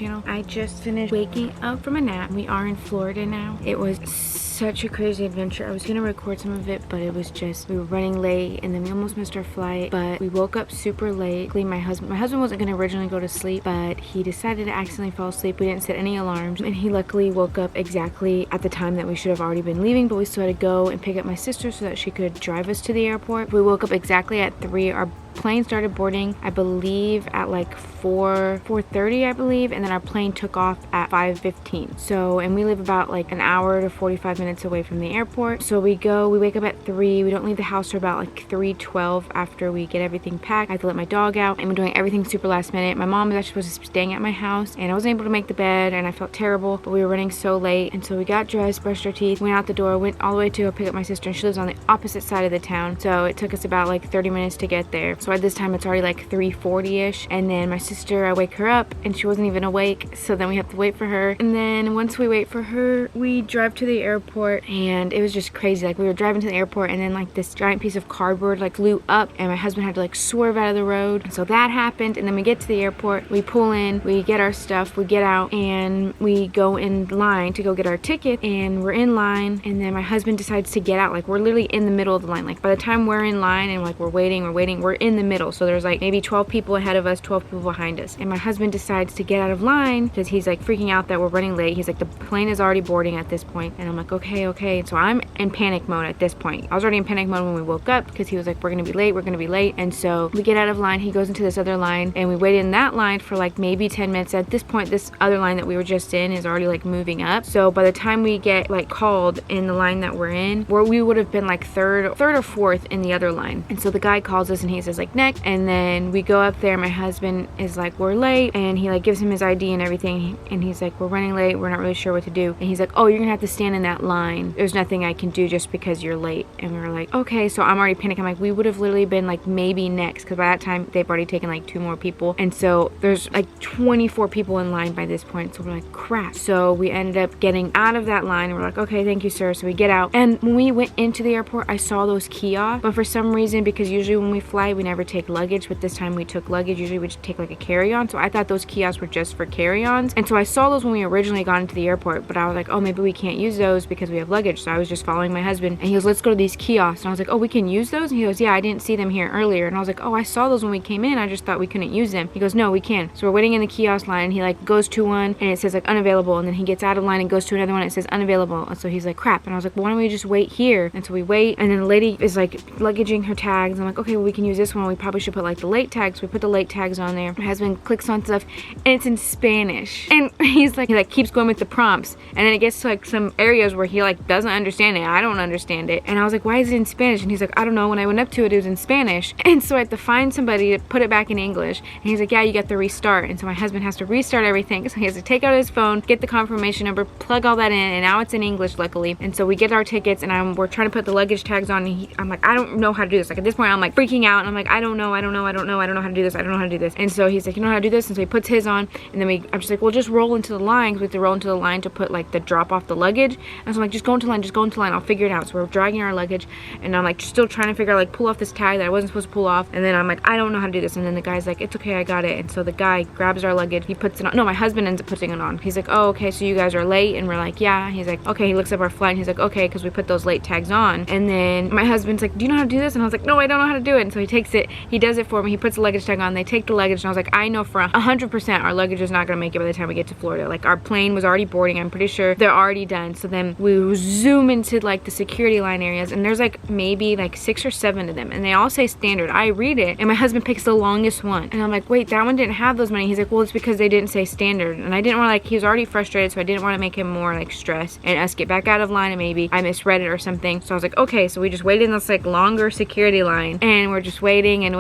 channel. I just finished waking up from a nap. We are in Florida now. It was such a crazy adventure. I was gonna record some of it, but it was just, we were running late and then we almost missed our flight, but we woke up super late. My husband wasn't gonna originally go to sleep, but he decided to accidentally fall asleep. We didn't set any alarms, and he luckily woke up exactly at the time that we should have already been leaving, but we still had to go and pick up my sister so that she could drive us to the airport. We woke up exactly at 3. Our plane started boarding, I believe, at like 4:30, I believe, and then our plane took off at 5:15. So, and we live about like an hour to 45 minutes away from the airport. So we wake up at 3. We don't leave the house for about like 3:12 after we get everything packed. I have to let my dog out, and we're doing everything super last minute. My mom was actually supposed to be staying at my house, and I wasn't able to make the bed, and I felt terrible, but we were running so late. And so we got dressed, brushed our teeth, went out the door, went all the way to go pick up my sister, and she lives on the opposite side of the town. So it took us about like 30 minutes to get there. So at this time it's already like 3:40ish, and then my sister, I wake her up and she wasn't even awake, so then we have to wait for her. And then once we wait for her, we drive to the airport, and it was just crazy. Like, we were driving to the airport, and then like this giant piece of cardboard like flew up, and my husband had to like swerve out of the road. And so that happened, and then we get to the airport, we pull in, we get our stuff, we get out, and we go in line to go get our ticket. And we're in line, and then my husband decides to get out. Like, we're literally in the middle of the line. Like, by the time we're in line and like we're waiting, we're in the middle. So there's like maybe 12 people ahead of us, 12 people behind us. And my husband decides to get out of line because he's like freaking out that we're running late. He's like, the plane is already boarding at this point. And I'm like, okay. And so I'm in panic mode at this point. I was already in panic mode when we woke up because he was like, we're gonna be late. And so we get out of line, he goes into this other line, and we waited in that line for like maybe 10 minutes. At this point, this other line that we were just in is already like moving up. So by the time we get like called in the line that we're in, where we would have been like third or fourth in the other line. And so the guy calls us and he says like, next. And then we go up there, my husband is like, we're late, and he like gives him his ID and everything, and he's like, we're running late, we're not really sure what to do. And he's like, oh, you're gonna have to stand in that line, there's nothing I can do just because you're late. And we were like, okay. So I'm already panicking. I'm like, we would have literally been like maybe next, because by that time they've already taken like 2 more people, and so there's like 24 people in line by this point. So we're like, crap. So we ended up getting out of that line, and we're like, okay, thank you, sir. So we get out, and when we went into the airport, I saw those kiosks, but for some reason, because usually when we fly we never take luggage, but this time we took luggage. Usually we just take like a carry-on, so I thought those kiosks were just for carry-ons. And so I saw those when we originally got into the airport, but I was like, oh, maybe we can't use those because we have luggage. So I was just following my husband, and he goes, let's go to these kiosks. And I was like, oh, we can use those? And he goes, yeah, I didn't see them here earlier. And I was like, oh, I saw those when we came in, I just thought we couldn't use them. He goes, no, we can. So we're waiting in the kiosk line, and he like goes to one and it says like unavailable, and then he gets out of line and goes to another one and it says unavailable. And so he's like, crap. And I was like, well, why don't we just wait here? And so we wait, and then the lady is like luggaging her tags. I'm like, okay, well, we can use this one. We probably should put like the late tags. We put the late tags on there. My husband clicks on stuff, and it's in Spanish, and he keeps going with the prompts, and then it gets to like some areas where he like doesn't understand it. I don't understand it, and I was like, why is it in Spanish? And he's like, I don't know. When I went up to it, it was in Spanish, and so I had to find somebody to put it back in English. And he's like, yeah, you got to restart. And so my husband has to restart everything, so he has to take out his phone, get the confirmation number, plug all that in, and now it's in English, luckily. And so we get our tickets, and we're trying to put the luggage tags on, and I'm like, I don't know how to do this. Like, at this point I'm like freaking out, and I'm like, I don't know how to do this. And so he's like, you know how to do this? And so he puts his on, and then I'm just like, well, just roll into the line, because we have to roll into the line to put like the drop off the luggage. And so I'm like, just go into line, I'll figure it out. So we're dragging our luggage, and I'm like still trying to figure out, like, pull off this tag that I wasn't supposed to pull off. And then I'm like, I don't know how to do this. And then the guy's like, it's okay, I got it. And so the guy grabs our luggage, he puts it on. No, my husband ends up putting it on. He's like, oh, okay, so you guys are late? And we're like, yeah. He's like, okay. He looks up our flight, and he's like, okay, because we put those late tags on. And then my husband's like, do you know how to do this? And I was like, no, I don't know how to do it. And so he takes it, he does it for me, he puts the luggage tag on, they take the luggage, and I was like, I know for 100% our luggage is not gonna make it by the time we get to Florida. Like, our plane was already boarding, I'm pretty sure they're already done. So then we zoom into like the security line areas, and there's like maybe like 6 or 7 of them, and they all say standard. I read it, and my husband picks the longest one, and I'm like, wait, that one didn't have those many. He's like, well, it's because they didn't say standard. And I didn't want to, like, he was already frustrated, so I didn't want to make him more like stressed and us get back out of line, and maybe I misread it or something. So I was like, okay. So we just waited in this like longer security line, and we're just waiting, and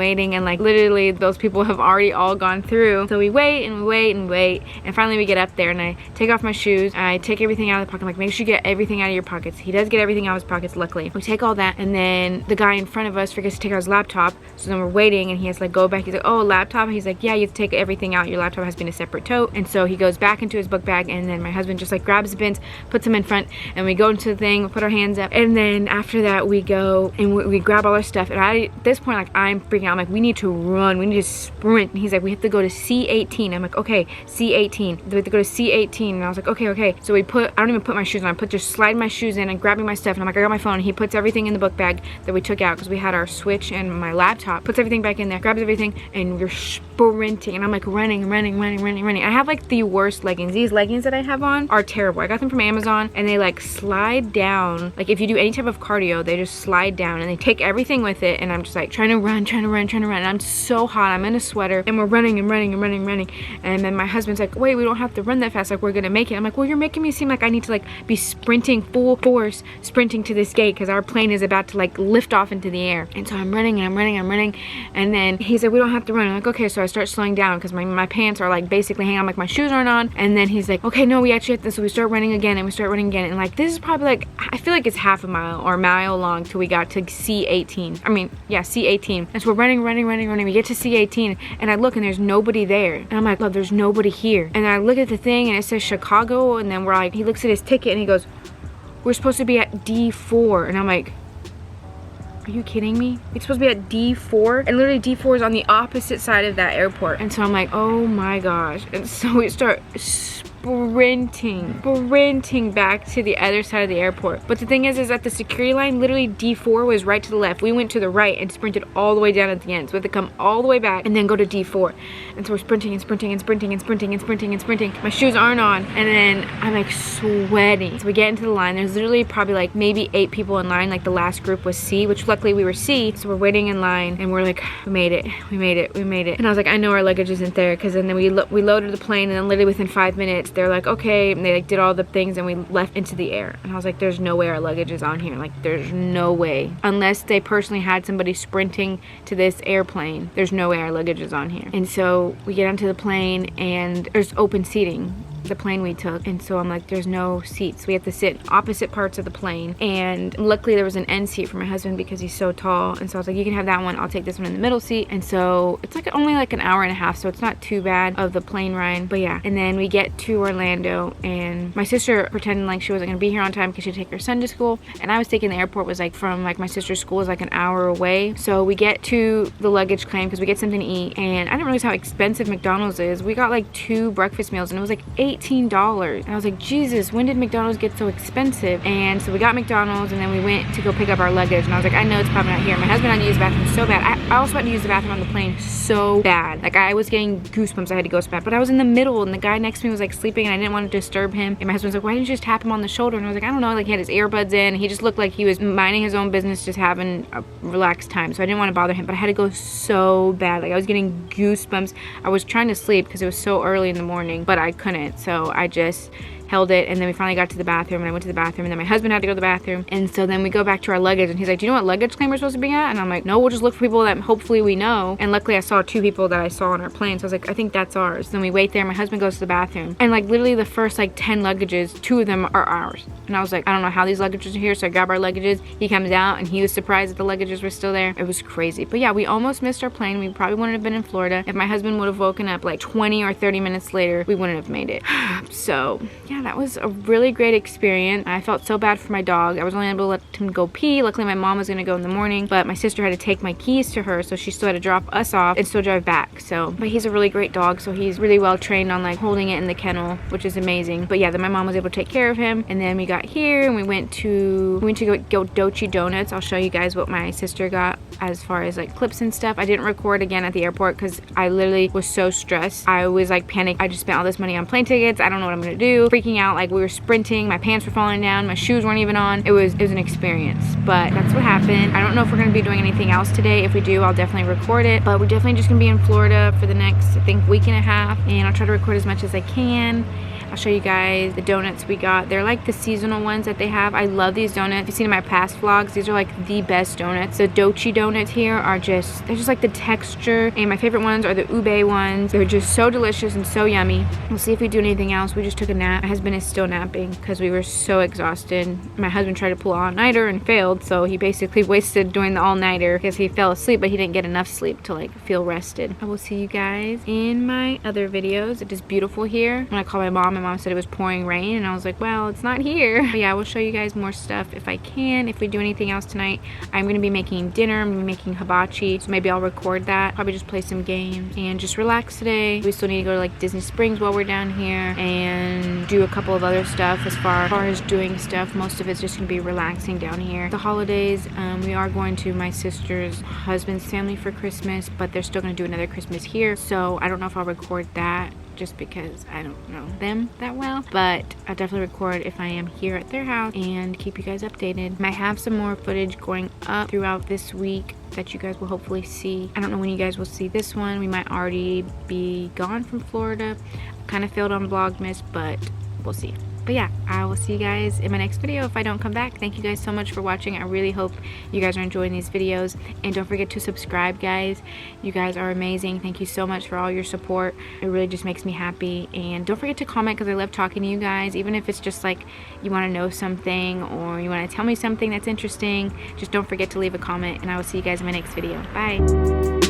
like literally those people have already all gone through. So we wait and we wait and wait, and finally we get up there, and I take off my shoes, I take everything out of the pocket. I'm like, make sure you get everything out of your pockets. He does get everything out of his pockets, luckily. We take all that, and then the guy in front of us forgets to take out his laptop. So then we're waiting, and he has to like go back. He's like, oh, laptop? He's like, yeah, you have to take everything out. Your laptop has been a separate tote. And so he goes back into his book bag, and then my husband just like grabs the bins, puts them in front, and we go into the thing, we put our hands up, and then after that we go and we grab all our stuff. And at this point, like, I'm I'm freaking out. I'm like, we need to run. We need to sprint. And he's like, we have to go to C18. I'm like, okay, C18. We have to go to C18. And I was like, okay. So I don't even put my shoes on. Just slide my shoes in and grabbing my stuff. And I'm like, I got my phone. He puts everything in the book bag that we took out because we had our Switch and my laptop. Puts everything back in there, grabs everything, and we're sprinting. And I'm like running. I have like the worst leggings. These leggings that I have on are terrible. I got them from Amazon, and they like slide down. Like if you do any type of cardio, they just slide down and they take everything with it. And I'm just like trying to run. And I'm so hot. I'm in a sweater, and we're running. And then my husband's like, wait, we don't have to run that fast. Like, we're gonna make it. I'm like, well, you're making me seem like I need to like be sprinting full force, sprinting to this gate because our plane is about to like lift off into the air. And so I'm running. And then he's like, we don't have to run. I'm like, okay. So I start slowing down because my pants are like basically hanging on, like my shoes aren't on. And then he's like, okay, no, we actually have to. So we start running again, and like this is probably like, I feel like it's half a mile or a mile long till we got to C18. I mean, yeah, C18. And so we're running. We get to C18, and I look, and there's nobody there. And I'm like, love, there's nobody here. And I look at the thing, and it says Chicago, and then we're like, he looks at his ticket, and he goes, we're supposed to be at D4. And I'm like, are you kidding me? It's supposed to be at D4, and literally D4 is on the opposite side of that airport. And so I'm like, oh my gosh. And so we start sprinting back to the other side of the airport. But the thing is at the security line, literally D4 was right to the left. We went to the right and sprinted all the way down at the end. So we had to come all the way back and then go to D4. And so we're sprinting. My shoes aren't on, and then I'm like sweating. So we get into the line. There's literally probably like maybe 8 people in line. Like the last group was C, which luckily we were C. So we're waiting in line, and we're like, we made it. And I was like, I know our luggage isn't there, because then we loaded the plane, and then literally within 5 minutes they're like, okay, and they like did all the things, and we left into the air. And I was like, there's no way our luggage is on here. Like, there's no way, unless they personally had somebody sprinting to this airplane. There's no way our luggage is on here. And so we get onto the plane, and there's open seating, the plane we took. And so I'm like, there's no seats. We have to sit opposite parts of the plane. And luckily there was an end seat for my husband because he's so tall. And so I was like, you can have that one. I'll take this one in the middle seat. And so it's like only like an hour and a half. So it's not too bad of the plane ride. But yeah. And then we get to Orlando, and my sister pretended like she wasn't going to be here on time because she'd take her son to school. And I was thinking the airport was like from like my sister's school is like an hour away. So we get to the luggage claim because we get something to eat. And I didn't realize how expensive McDonald's is. We got like 2 breakfast meals, and it was like $18. And I was like, Jesus, when did McDonald's get so expensive? And so we got McDonald's, and then we went to go pick up our luggage, and I was like, I know it's probably not here. My husband had to use the bathroom so bad. I also had to use the bathroom on the plane so bad. Like, I was getting goosebumps. I had to go so bad. But I was in the middle, and the guy next to me was like sleeping, and I didn't want to disturb him. And my husband was like, why didn't you just tap him on the shoulder? And I was like, I don't know. Like, he had his earbuds in. He just looked like he was minding his own business, just having a relaxed time. So I didn't want to bother him, but I had to go so bad. Like, I was getting goosebumps. I was trying to sleep because it was so early in the morning, but I couldn't. So I just held it, and then we finally got to the bathroom, and I went to the bathroom, and then my husband had to go to the bathroom. And so then we go back to our luggage, and he's like, do you know what luggage claim we're supposed to be at? And I'm like, no, we'll just look for people that hopefully we know. And luckily I saw 2 people that I saw on our plane, so I was like, I think that's ours. Then we wait there, my husband goes to the bathroom, and like literally the first like 10 luggages, 2 of them are ours. And I was like, I don't know how these luggages are here. So I grab our luggages. He comes out, and he was surprised that the luggages were still there. It was crazy. But yeah, we almost missed our plane. We probably wouldn't have been in Florida. If my husband would have woken up like 20 or 30 minutes later, we wouldn't have made it. So yeah, that was a really great experience. I felt so bad for my dog. I was only able to let him go pee. Luckily my mom was gonna go in the morning, but my sister had to take my keys to her, so she still had to drop us off and still drive back. So, but he's a really great dog, so he's really well trained on like holding it in the kennel, which is amazing. But yeah, then my mom was able to take care of him, and then we got here and we went to go Dolce Donuts. I'll show you guys what my sister got as far as like clips and stuff. I didn't record again at the airport because I literally was so stressed. I was like panicked. I just spent all this money on plane tickets. I don't know what I'm gonna do. Freaking out. Like, we were sprinting. My pants were falling down. My shoes weren't even on. It was an experience, but that's what happened. I don't know if we're gonna be doing anything else today. If we do, I'll definitely record it, but we're definitely just gonna be in Florida for the next, I think, week and a half, and I'll try to record as much as I can. I'll show you guys the donuts we got. They're like the seasonal ones that they have. I love these donuts. If you've seen in my past vlogs, these are like the best donuts. The Dolce donuts here are just, they're just like the texture. And my favorite ones are the ube ones. They're just so delicious and so yummy. We'll see if we do anything else. We just took a nap. My husband is still napping because we were so exhausted. My husband tried to pull an all-nighter and failed. So he basically wasted doing the all-nighter because he fell asleep, but he didn't get enough sleep to like feel rested. I will see you guys in my other videos. It is beautiful here. I'm gonna call my mom and my mom said it was pouring rain, and I was like, well, it's not here. But yeah, I will show you guys more stuff if I can. If we do anything else tonight, I'm gonna be making dinner. I'm gonna be making hibachi, so maybe I'll record that. Probably just play some games and just relax today. We still need to go to like Disney Springs while we're down here and do a couple of other stuff. As far as doing stuff, most of it's just gonna be relaxing down here. The holidays, we are going to my sister's husband's family for Christmas, but they're still gonna do another Christmas here, so I don't know if I'll record that just because I don't know them that well, but I'll definitely record if I am here at their house and keep you guys updated. I have some more footage going up throughout this week that you guys will hopefully see. I don't know when you guys will see this one. We might already be gone from Florida. Kind of failed on Vlogmas, but we'll see. But yeah, I will see you guys in my next video if I don't come back. Thank you guys so much for watching. I really hope you guys are enjoying these videos, and don't forget to subscribe, guys. You guys are amazing. Thank you so much for all your support. It really just makes me happy. And don't forget to comment, because I love talking to you guys, even if it's just like you want to know something or you want to tell me something that's interesting. Just don't forget to leave a comment, and I will see you guys in my next video. Bye.